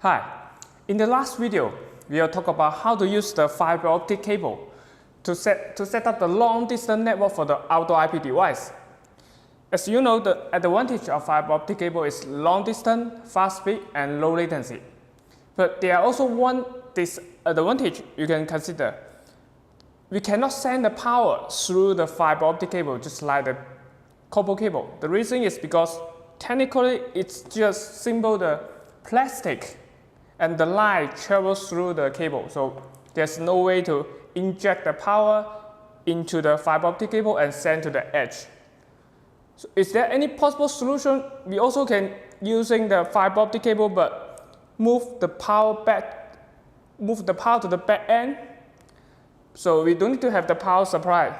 Hi, in the last video, we will talk about how to use the fiber optic cable to set up the long distance network for the outdoor IP device. As you know, the advantage of fiber optic cable is long distance, fast speed, and low latency. But there are also one disadvantage you can consider. We cannot send the power through the fiber optic cable just like the copper cable. The reason is because technically it's just simple the plastic and the light travels through the cable. So there's no way to inject the power into the fiber optic cable and send to the edge. So is there any possible solution? We also can using the fiber optic cable but move the power to the back end. So we don't need to have the power supply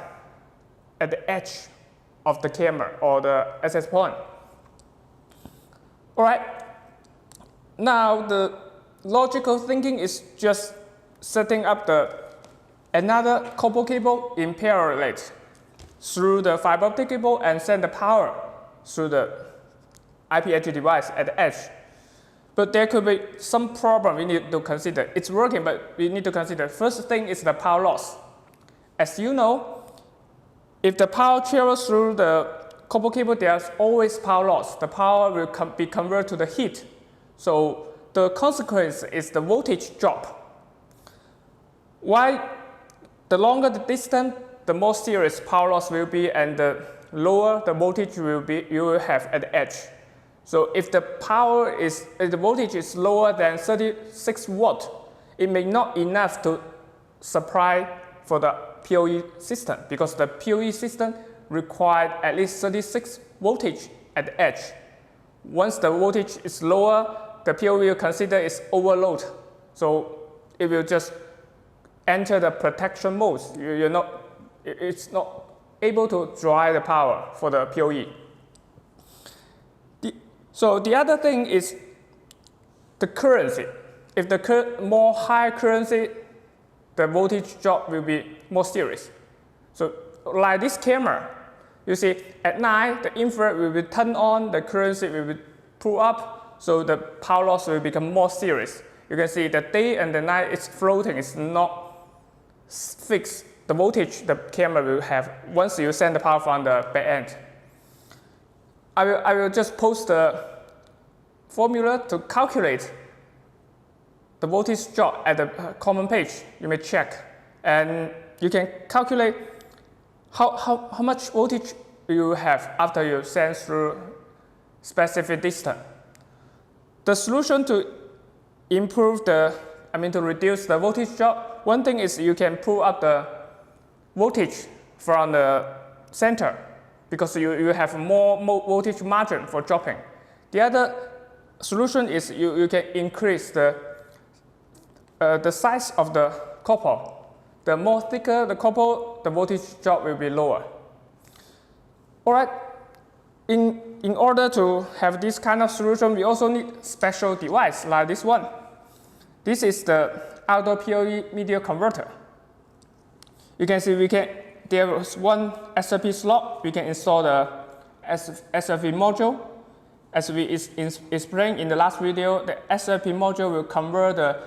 at the edge of the camera or the access point. Alright, now the logical thinking is just setting up another copper cable in parallel through the fiber optic cable and send the power through the IP edge device at the edge. But there could be some problem we need to consider. It's working, but we need to consider. First thing is the power loss. As you know, if the power travels through the copper cable, there's always power loss. The power will be converted to the heat. So the consequence is the voltage drop. Why? The longer the distance, the more serious power loss will be, and the lower the voltage you will have at the edge. So if the voltage is lower than 36 watt, it may not enough to supply for the PoE system because the PoE system required at least 36 voltage at the edge. Once the voltage is lower, the PoE will consider it's overload. So it will just enter the protection mode. It's not able to drive the power for the PoE. So the other thing is the currency. If the more high currency, the voltage drop will be more serious. So like this camera, you see at night the infrared will be turned on, the currency will be pulled up, so the power loss will become more serious. You can see the day and the night is floating, it's not fixed. The voltage the camera will have once you send the power from the back end. I will just post the formula to calculate the voltage drop at the comment page. You may check, and you can calculate how much voltage you have after you send through specific distance. The solution to reduce the voltage drop, one thing is you can pull up the voltage from the center because you have more voltage margin for dropping. The other solution is you can increase the size of the copper. The more thicker the copper, the voltage drop will be lower. Alright, in order to have this kind of solution, we also need special device like this one. This is the outdoor PoE media converter. You can see there is one SFP slot. We can install the SFP module. As we explained in the last video, the SFP module will convert the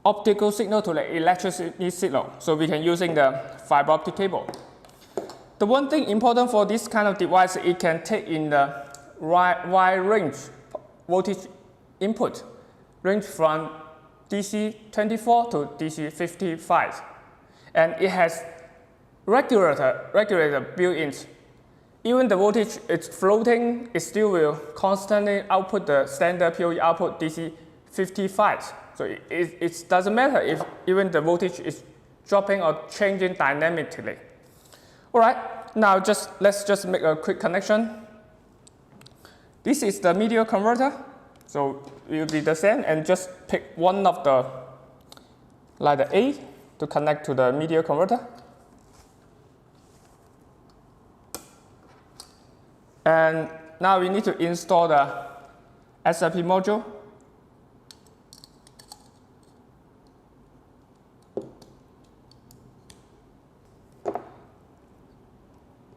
optical signal to the electricity signal. So we can using the fiber optic cable. The one thing important for this kind of device, it can take in the wide range voltage input, range from DC 24 to DC 55. And it has regulator built-in. Even the voltage is floating, it still will constantly output the standard PoE output DC 55. So it doesn't matter if even the voltage is dropping or changing dynamically. Alright, now let's just make a quick connection. This is the media converter. So it will be the same, and just pick one of the, like the A, to connect to the media converter. And now we need to install the SFP module.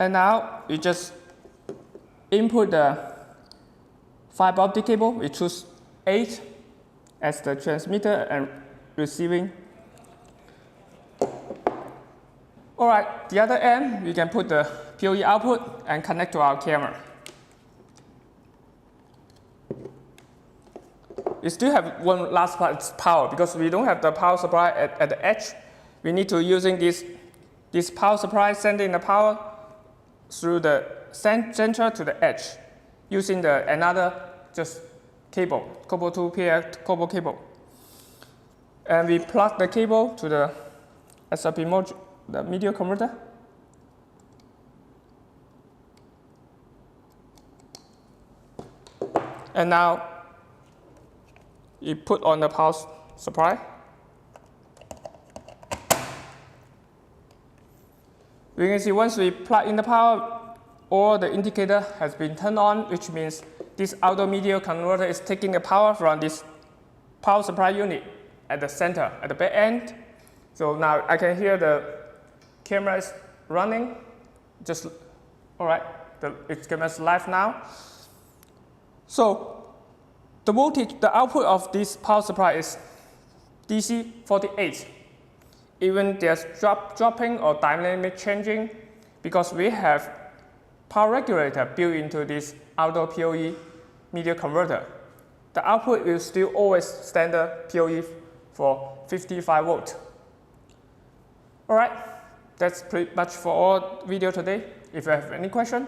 And now we just input the fiber optic cable. We choose 8 as the transmitter and receiving. Alright, the other end, we can put the PoE output and connect to our camera. We still have one last part, it's power, because we don't have the power supply at the edge. We need to using this power supply sending the power through the center to the edge using another just cable, couple 2 pair couple cable. And we plug the cable to the SRP module, the media converter. And now you put on the power supply. We can see once we plug in the power, all the indicator has been turned on, which means this outdoor media converter is taking the power from this power supply unit at the center, at the back end. So now I can hear the camera is running. Just, all right, the camera is live now. So the voltage, the output of this power supply is DC 48. Even there's dropping or dynamic changing, because we have power regulator built into this outdoor PoE media converter. The output will still always standard PoE for 55 volt. All right, that's pretty much for all video today. If you have any question,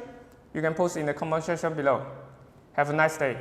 you can post in the comment section below. Have a nice day.